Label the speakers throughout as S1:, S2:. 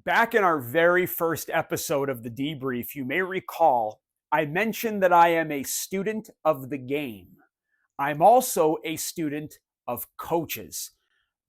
S1: Back in our very first episode of the Debrief, you may recall I mentioned that I am a student of the game. I'm also a student of coaches.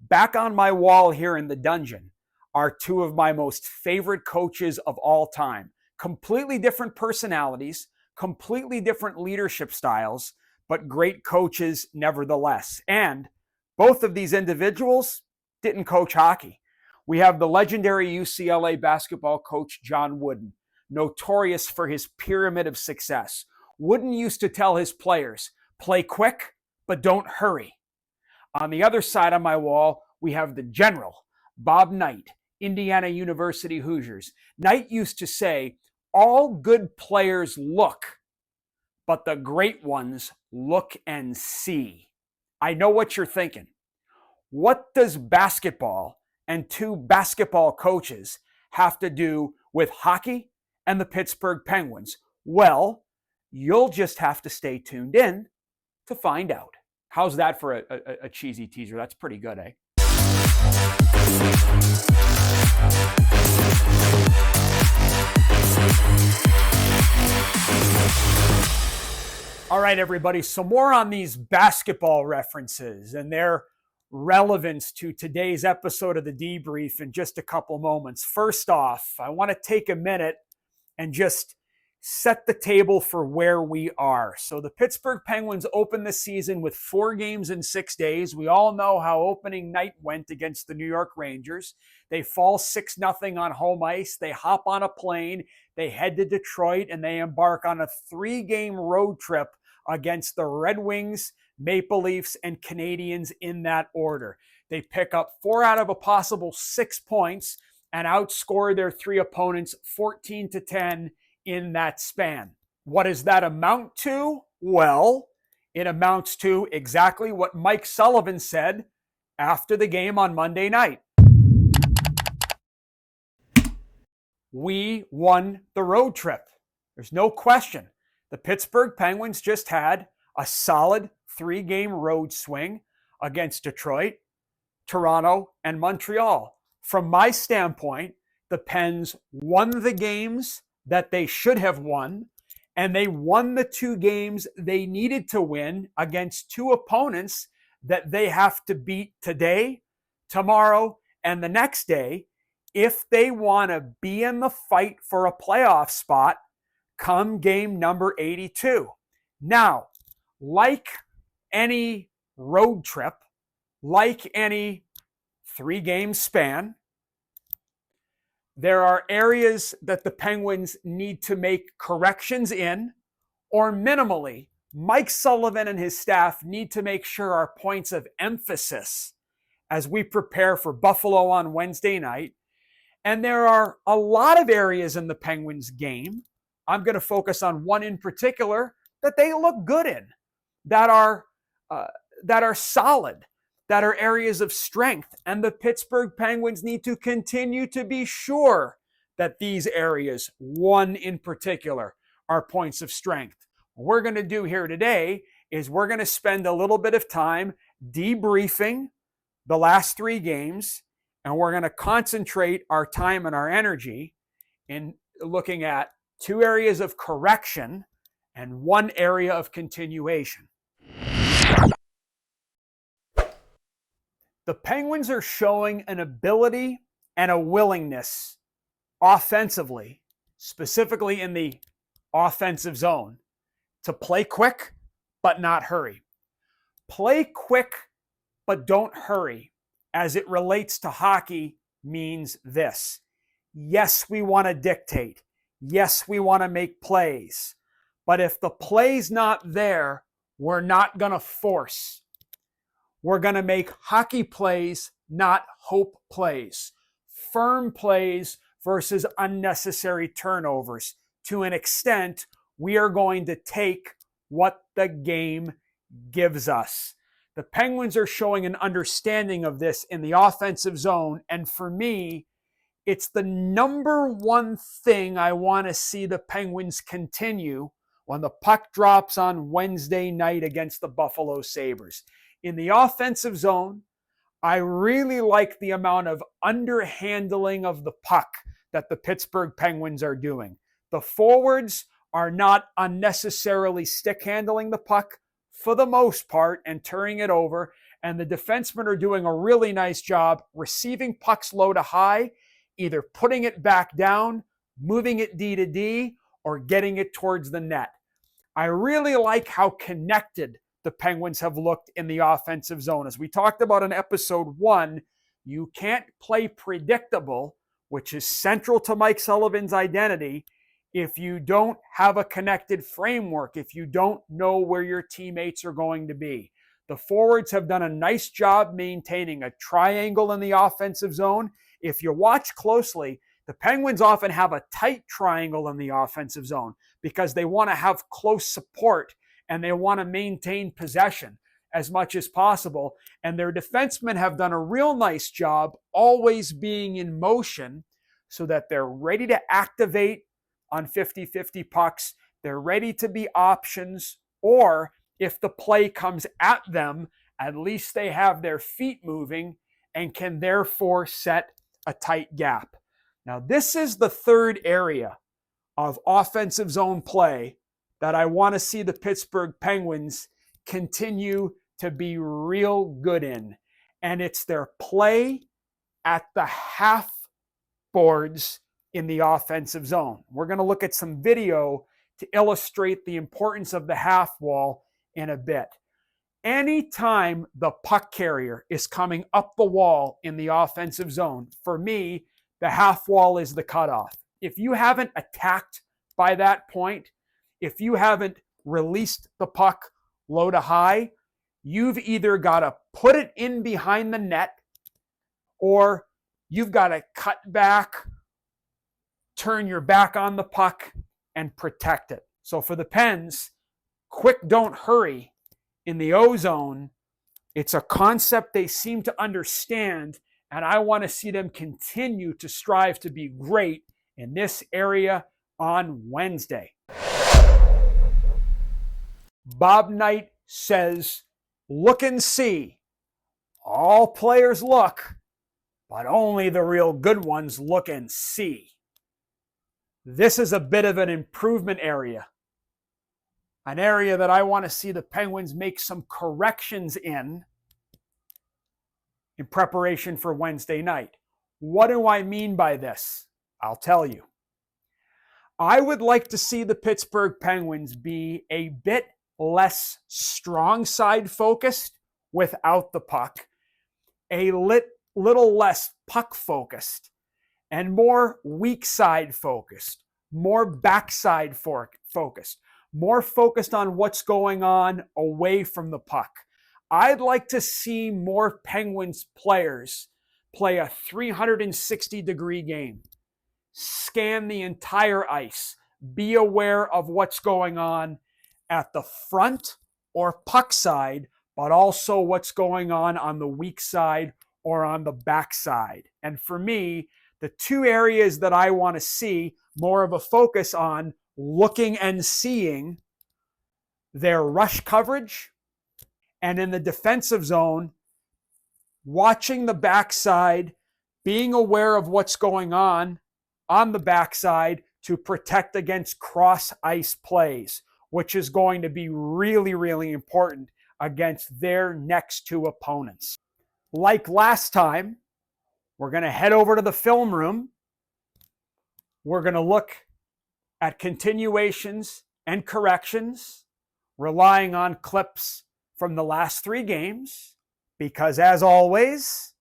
S1: Back on my wall here in the dungeon are two of my most favorite coaches of all time. Completely different personalities, completely different leadership styles, but great coaches nevertheless. And both of these individuals didn't coach hockey. We have the legendary UCLA basketball coach John Wooden, notorious for his pyramid of success. Wooden used to tell his players, play quick, but don't hurry. On the other side of my wall, we have the general, Bob Knight, Indiana University Hoosiers. Knight used to say, all good players look, but the great ones look and see. I know what you're thinking. What does basketball and two basketball coaches have to do with hockey and the Pittsburgh Penguins? Well, you'll just have to stay tuned in to find out. How's that for a cheesy teaser? That's pretty good, eh? All right, everybody. So more on these basketball references and their relevance to today's episode of the Debrief in just a couple moments. First off, I want to take a minute and just set the table for where we are. So the Pittsburgh Penguins open the season with 4 games in 6 days. We all know how opening night went against the New York Rangers. They fall 6-0 on home ice. They hop on a plane. They head to Detroit and they embark on a 3-game road trip against the Red Wings, Maple Leafs, and Canadiens in that order. They pick up 4 out of a possible 6 points and outscore their 3 opponents 14-10 in that span. What does that amount to? Well, it amounts to exactly what Mike Sullivan said after the game on Monday night. We won the road trip. There's no question. The Pittsburgh Penguins just had a solid 3-game road swing against Detroit, Toronto, and Montreal. From my standpoint, the Pens won the games that they should have won, and they won the 2 games they needed to win against 2 opponents that they have to beat today, tomorrow, and the next day if they want to be in the fight for a playoff spot come game number 82. Now, like any road trip, like any 3-game span, there are areas that the Penguins need to make corrections in, or minimally, Mike Sullivan and his staff need to make sure our points of emphasis as we prepare for Buffalo on Wednesday night. And there are a lot of areas in the Penguins game, I'm going to focus on one in particular, that they look good in, that are solid, that are areas of strength. And the Pittsburgh Penguins need to continue to be sure that these areas, one in particular, are points of strength. What we're going to do here today is we're going to spend a little bit of time debriefing the last 3 games, and we're going to concentrate our time and our energy in looking at 2 areas of correction and 1 area of continuation. The Penguins are showing an ability and a willingness offensively, specifically in the offensive zone, to play quick but not hurry. Play quick but don't hurry as it relates to hockey means this. Yes, we want to dictate. Yes, we want to make plays. But if the play's not there, we're not going to force. We're going to make hockey plays, not hope plays. Firm plays versus unnecessary turnovers. To an extent, we are going to take what the game gives us. The Penguins are showing an understanding of this in the offensive zone, and for me, it's the number one thing I want to see the Penguins continue when the puck drops on Wednesday night against the Buffalo Sabres. In the offensive zone, I really like the amount of underhandling of the puck that the Pittsburgh Penguins are doing. The forwards are not unnecessarily stick handling the puck for the most part and turning it over. And the defensemen are doing a really nice job receiving pucks low to high, either putting it back down, moving it D to D, or getting it towards the net. I really like how connected the Penguins have looked in the offensive zone. As we talked about in episode 1, you can't play predictable, which is central to Mike Sullivan's identity, if you don't have a connected framework, if you don't know where your teammates are going to be. The forwards have done a nice job maintaining a triangle in the offensive zone. If you watch closely, the Penguins often have a tight triangle in the offensive zone because they want to have close support and they want to maintain possession as much as possible. And their defensemen have done a real nice job always being in motion so that they're ready to activate on 50-50 pucks. They're ready to be options, or if the play comes at them, at least they have their feet moving and can therefore set a tight gap. Now, this is the third area of offensive zone play that I want to see the Pittsburgh Penguins continue to be real good in. And it's their play at the half boards in the offensive zone. We're going to look at some video to illustrate the importance of the half wall in a bit. Anytime the puck carrier is coming up the wall in the offensive zone, for me, the half wall is the cutoff. If you haven't attacked by that point, if you haven't released the puck low to high, you've either got to put it in behind the net or you've got to cut back, turn your back on the puck, and protect it. So for the Pens, quick, don't hurry in the O zone. It's a concept they seem to understand, and I want to see them continue to strive to be great in this area on Wednesday. Bob Knight says, look and see. All players look, but only the real good ones look and see. This is a bit of an improvement area. An area that I want to see the Penguins make some corrections in preparation for Wednesday night. What do I mean by this? I'll tell you. I would like to see the Pittsburgh Penguins be a bit less strong side focused without the puck, a little less puck focused, and more weak side focused, more backside focused, more focused on what's going on away from the puck. I'd like to see more Penguins players play a 360-degree game, scan the entire ice, be aware of what's going on at the front or puck side, but also what's going on the weak side or on the back side. And for me, the two areas that I want to see more of a focus on looking and seeing their rush coverage, and in the defensive zone, watching the backside, being aware of what's going on the backside to protect against cross ice plays, which is going to be really, really important against their next two opponents. Like last time, we're going to head over to the film room. We're going to look at continuations and corrections, relying on clips from the last 3 games, because as always,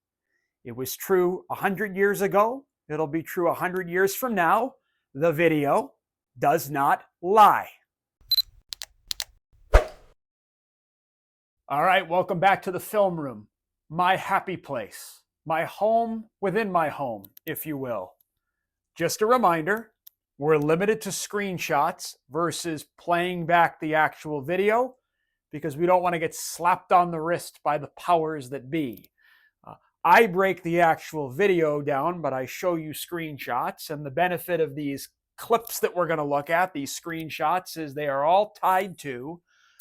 S1: it was true 100 years ago. It'll be true 100 years from now. The video does not lie. All right, welcome back to the film room. My happy place. My home within my home, if you will. Just a reminder, we're limited to screenshots versus playing back the actual video because we don't want to get slapped on the wrist by the powers that be. I break the actual video down, but I show you screenshots, and the benefit of these clips that we're going to look at, these screenshots, is they are all tied to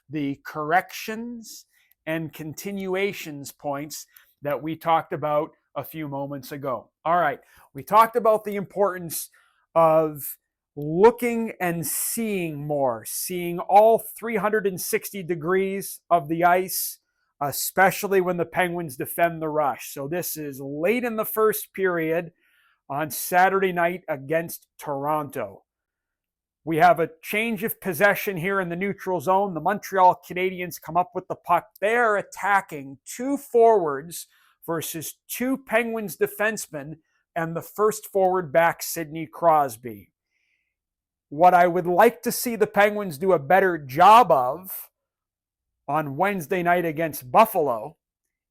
S1: the corrections and continuations points that we talked about a few moments ago. All right, we talked about the importance of looking and seeing more, seeing all 360 degrees of the ice, especially when the Penguins defend the rush. So this is late in the first period on Saturday night against Toronto. We have a change of possession here in the neutral zone. The Montreal Canadiens come up with the puck. They're attacking two forwards versus two Penguins defensemen and the first forward back, Sidney Crosby. What I would like to see the Penguins do a better job of on Wednesday night against Buffalo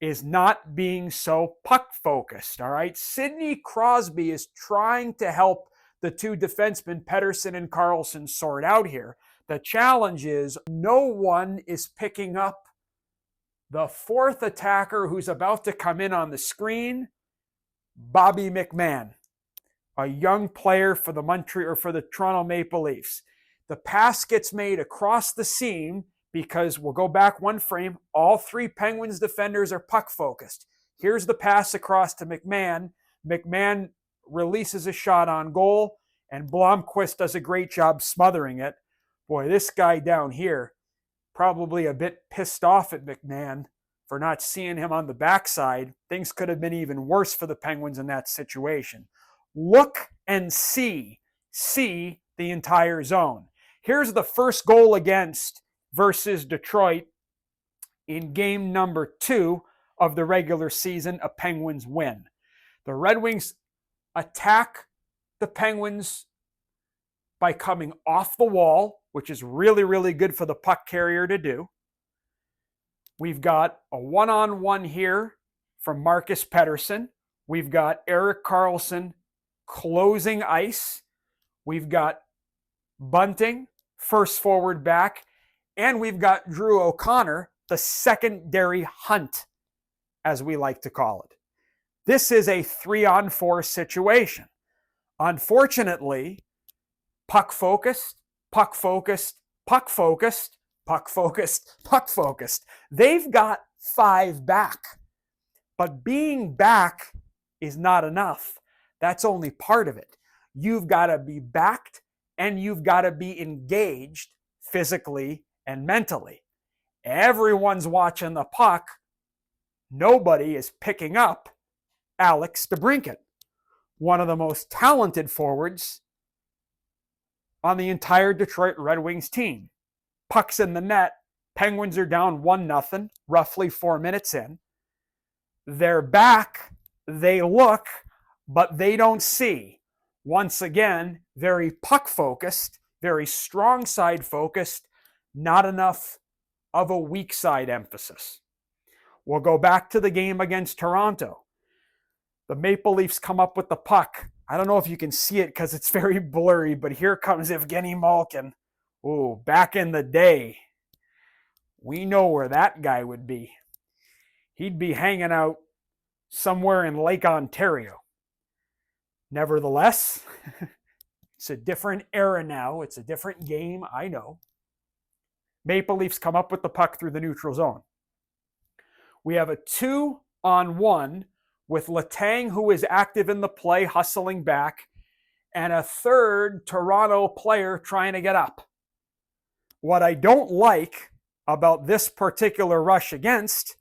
S1: is not being so puck focused, all right? Sidney Crosby is trying to help the two defensemen, Pettersson and Karlsson, sort out here. The challenge is no one is picking up the fourth attacker who's about to come in on the screen, Bobby McMann, a young player for the Toronto Maple Leafs. The pass gets made across the seam because we'll go back one frame. All three Penguins defenders are puck focused. Here's the pass across to McMann. McMann releases a shot on goal, and Blomqvist does a great job smothering it. Boy, this guy down here probably a bit pissed off at McMann for not seeing him on the backside. Things could have been even worse for the Penguins in that situation. Look and see the entire zone. Here's the first goal against versus Detroit in game number 2 of the regular season, a Penguins win. The Red Wings attack the Penguins by coming off the wall, which is really, really good for the puck carrier to do. We've got a one-on-one here from Marcus Pettersson. We've got Erik Karlsson closing ice. We've got Bunting, first forward back, and we've got Drew O'Connor, the secondary hunt, as we like to call it. This is a 3-on-4 situation. Unfortunately, puck focused, puck focused, puck focused, puck focused, puck focused. They've got 5 back. But being back is not enough. That's only part of it. You've got to be backed and you've got to be engaged physically and mentally. Everyone's watching the puck. Nobody is picking up Alex DeBrincat, one of the most talented forwards on the entire Detroit Red Wings team. Puck's in the net. Penguins are down 1-0, roughly 4 minutes in. They're back. They look, but they don't see. Once again, very puck focused, very strong side focused, not enough of a weak side emphasis. We'll go back to the game against Toronto. The Maple Leafs come up with the puck. I don't know if you can see it because it's very blurry, but here comes Evgeny Malkin. Ooh, back in the day, we know where that guy would be. He'd be hanging out somewhere in Lake Ontario. Nevertheless, it's a different era now. It's a different game, I know. Maple Leafs come up with the puck through the neutral zone. We have a 2-on-1 with Letang, who is active in the play, hustling back, and a third Toronto player trying to get up. What I don't like about this particular rush against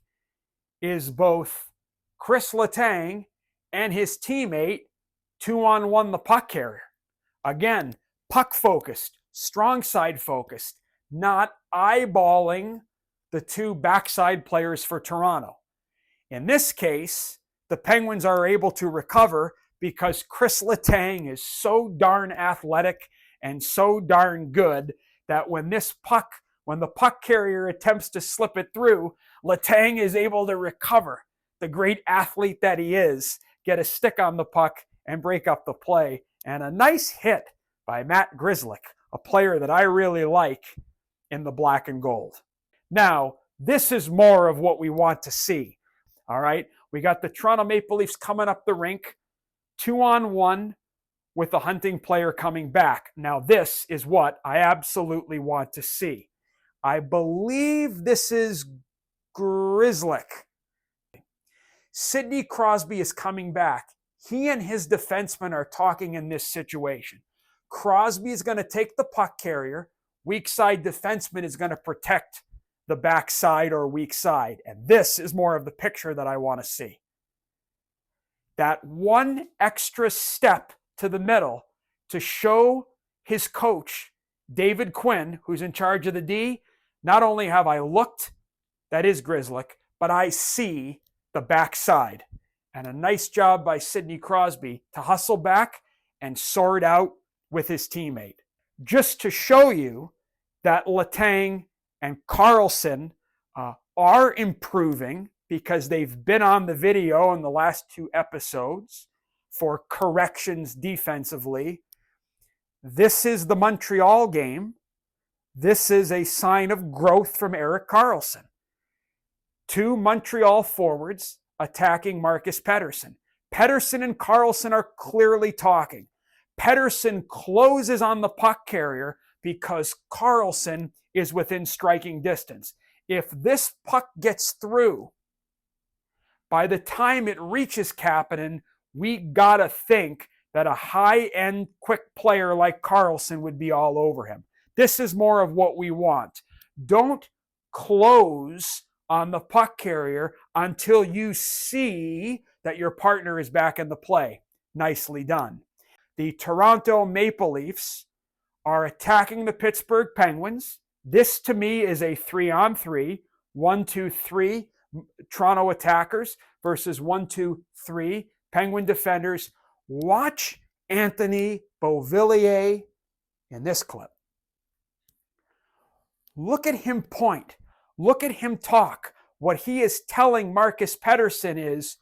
S1: is both Chris Letang and his teammate 2-on-1 the puck carrier. Again, puck focused, strong side focused, not eyeballing the two backside players for Toronto. In this case, the Penguins are able to recover because Chris Letang is so darn athletic and so darn good that when the puck carrier attempts to slip it through, Letang is able to recover. The great athlete that he is, get a stick on the puck and break up the play. And a nice hit by Matt Grzelcyk, a player that I really like in the black and gold. Now, this is more of what we want to see. All right, we got the Toronto Maple Leafs coming up the rink, 2-on-1 with the hunting player coming back. Now, this is what I absolutely want to see. I believe this is Grzelcyk. Sidney Crosby is coming back. He and his defenseman are talking in this situation. Crosby is going to take the puck carrier. Weak side defenseman is going to protect the backside or weak side. And this is more of the picture that I want to see. That one extra step to the middle to show his coach, David Quinn, who's in charge of the D, not only have I looked, that is Grizzlick, but I see the backside. And a nice job by Sidney Crosby to hustle back and sort out with his teammate. Just to show you that Letang and Carlson are improving because they've been on the video in the last 2 episodes for corrections defensively. This is the Montreal game. This is a sign of growth from Erik Karlsson. 2 Montreal forwards attacking Marcus Pettersson. Pettersson and Karlsson are clearly talking. Pettersson closes on the puck carrier because Karlsson is within striking distance. If this puck gets through, by the time it reaches Kapanen, we gotta think that a high-end quick player like Karlsson would be all over him. This is more of what we want. Don't close on the puck carrier until you see that your partner is back in the play. Nicely done. The Toronto Maple Leafs are attacking the Pittsburgh Penguins. This to me is a 3-on-3, 1-2-3 Toronto attackers versus 1-2-3 Penguin defenders. Watch Anthony Beauvillier in this clip. Look at him point. Look at him talk. What he is telling Marcus Pettersson is,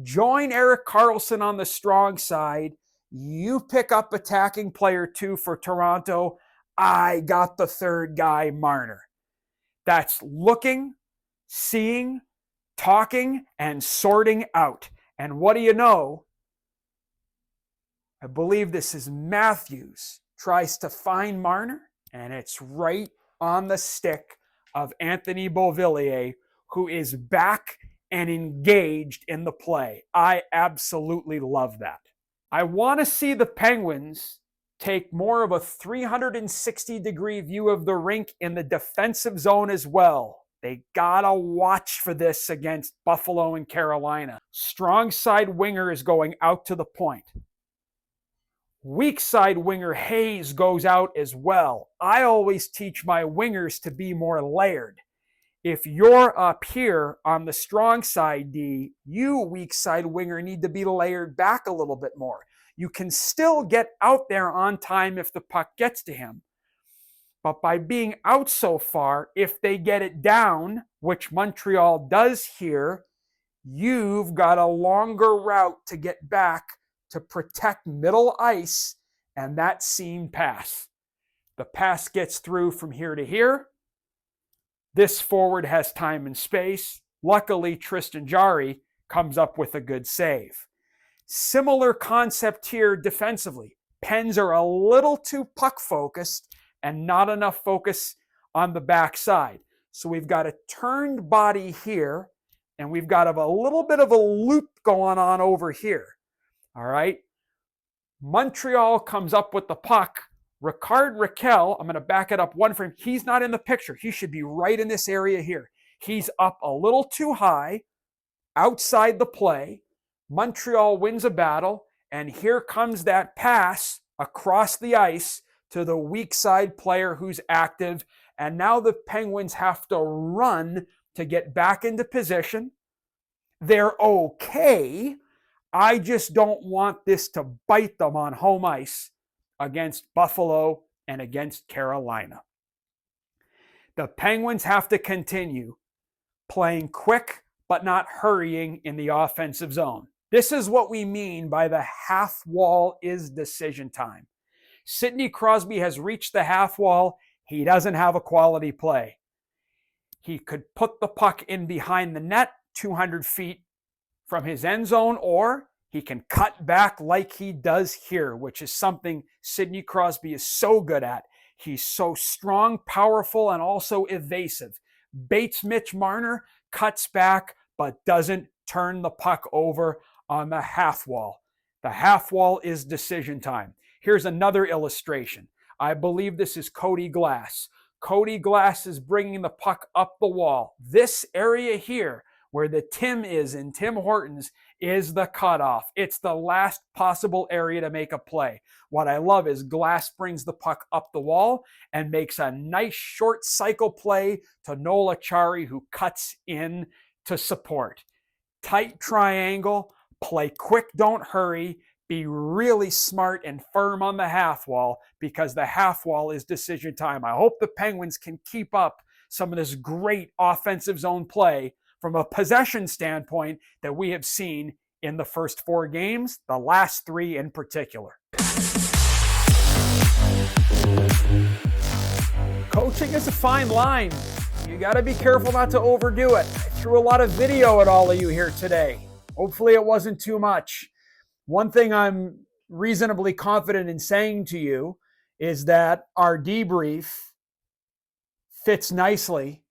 S1: join Erik Karlsson on the strong side. You pick up attacking player 2 for Toronto. I got the third guy, Marner. That's looking, seeing, talking, and sorting out. And what do you know? I believe this is Matthews tries to find Marner, and it's right on the stick of Anthony Beauvillier, who is back and engaged in the play. I absolutely love that. I want to see the Penguins take more of a 360-degree view of the rink in the defensive zone as well. They gotta watch for this against Buffalo and Carolina. Strong side winger is going out to the point. Weak side winger Hayes goes out as well. I always teach my wingers to be more layered. If you're up here on the strong side D, you weak side winger need to be layered back a little bit more. You can still get out there on time if the puck gets to him. But by being out so far, if they get it down, which Montreal does here, you've got a longer route to get back to protect middle ice and that seam pass. The pass gets through from here to here. This forward has time and space. Luckily, Tristan Jarry comes up with a good save. Similar concept here defensively. Pens are a little too puck focused and not enough focus on the backside. So we've got a turned body here, and we've got a little bit of a loop going on over here. All right. Montreal comes up with the puck. Ricard Raquel, I'm going to back it up one frame. He's not in the picture. He should be right in this area here. He's up a little too high outside the play. Montreal wins a battle, and here comes that pass across the ice to the weak side player who's active. And now the Penguins have to run to get back into position. They're okay. I just don't want this to bite them on home ice against Buffalo and against Carolina. The Penguins have to continue playing quick but not hurrying in the offensive zone. This is what we mean by the half wall is decision time. Sidney Crosby has reached the half wall. He doesn't have a quality play. He could put the puck in behind the net 200 feet from his end zone, or he can cut back like he does here, which is something Sidney Crosby is so good at. He's so strong, powerful, and also evasive. Bates Mitch Marner cuts back but doesn't turn the puck over on the half wall. The half wall is decision time. Here's another illustration. I believe this is Cody Glass. Cody Glass is bringing the puck up the wall. This area here, where the Tim is in Tim Hortons, is the cutoff. It's the last possible area to make a play. What I love is Glass brings the puck up the wall and makes a nice short cycle play to Noel Acciari, who cuts in to support. Tight triangle, play quick, don't hurry. Be really smart and firm on the half wall, because the half wall is decision time. I hope the Penguins can keep up some of this great offensive zone play from a possession standpoint that we have seen in the first 4 games, the last 3 in particular. Coaching is a fine line. You got to be careful not to overdo it. I threw a lot of video at all of you here today. Hopefully it wasn't too much. One thing I'm reasonably confident in saying to you is that our debrief fits nicely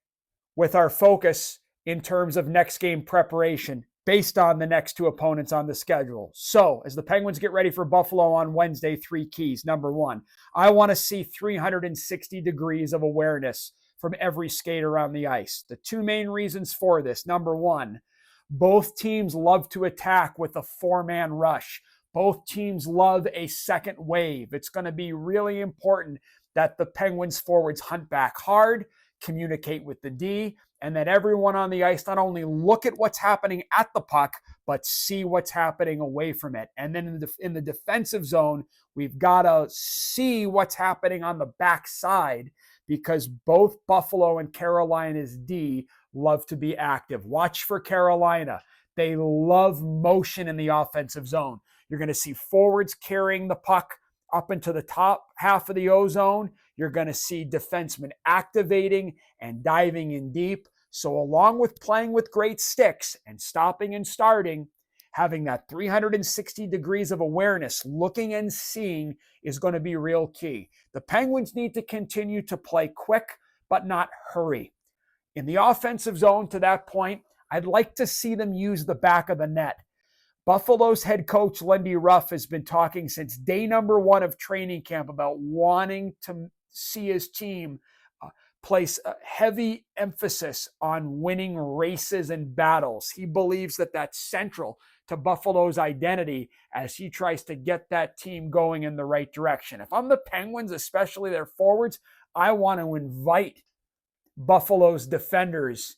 S1: with our focus in terms of next game preparation based on the next 2 opponents on the schedule. So, as the Penguins get ready for Buffalo on Wednesday, 3 keys. Number 1, I want to see 360 degrees of awareness from every skater on the ice. The 2 main reasons for this. Number 1, both teams love to attack with a 4-man rush. Both teams love a second wave. It's going to be really important that the Penguins forwards hunt back hard, communicate with the D, and that everyone on the ice not only look at what's happening at the puck, but see what's happening away from it. And then in the defensive zone, we've got to see what's happening on the backside, because both Buffalo and Carolina's D love to be active. Watch for Carolina. They love motion in the offensive zone. You're going to see forwards carrying the puck up into the top half of the O zone. You're going to see defensemen activating and diving in deep. So along with playing with great sticks and stopping and starting, having that 360 degrees of awareness, looking and seeing, is going to be real key. The Penguins need to continue to play quick, but not hurry. In the offensive zone, to that point, I'd like to see them use the back of the net. Buffalo's head coach, Lindy Ruff, has been talking since day number 1 of training camp about wanting to see his team place a heavy emphasis on winning races and battles. He believes that that's central to Buffalo's identity as he tries to get that team going in the right direction. If I'm the Penguins, especially their forwards, I want to invite Buffalo's defenders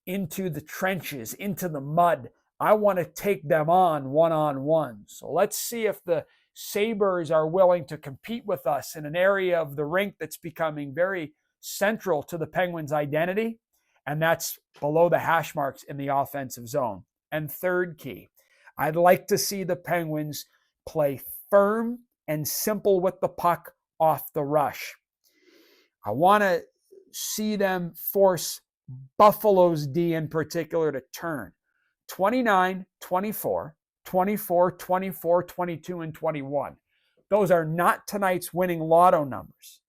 S1: into the trenches, into the mud. I want to take them on one-on-one. So let's see if the Sabres are willing to compete with us in an area of the rink that's becoming very central to the Penguins' identity, and that's below the hash marks in the offensive zone. And third key, I'd like to see the Penguins play firm and simple with the puck off the rush. I want to see them force Buffalo's D in particular to turn. 29, 24, 24, 24, 22, and 21. Those are not tonight's winning lotto numbers.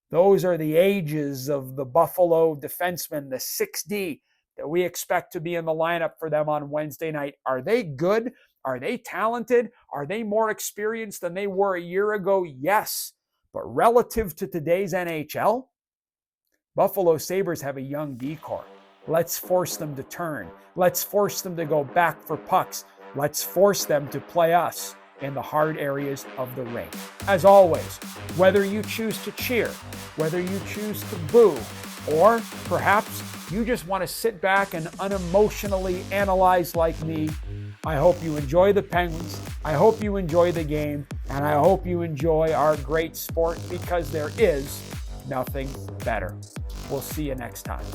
S1: Those are the ages of the Buffalo defensemen, the 6D that we expect to be in the lineup for them on Wednesday night. Are they good? Are they talented? Are they more experienced than they were a year ago? Yes. But relative to today's NHL, Buffalo Sabres have a young D-corps. Let's force them to turn. Let's force them to go back for pucks. Let's force them to play us in the hard areas of the rink. As always, whether you choose to cheer, whether you choose to boo, or perhaps you just want to sit back and unemotionally analyze like me, I hope you enjoy the Penguins, I hope you enjoy the game, and I hope you enjoy our great sport, because there is nothing better. We'll see you next time.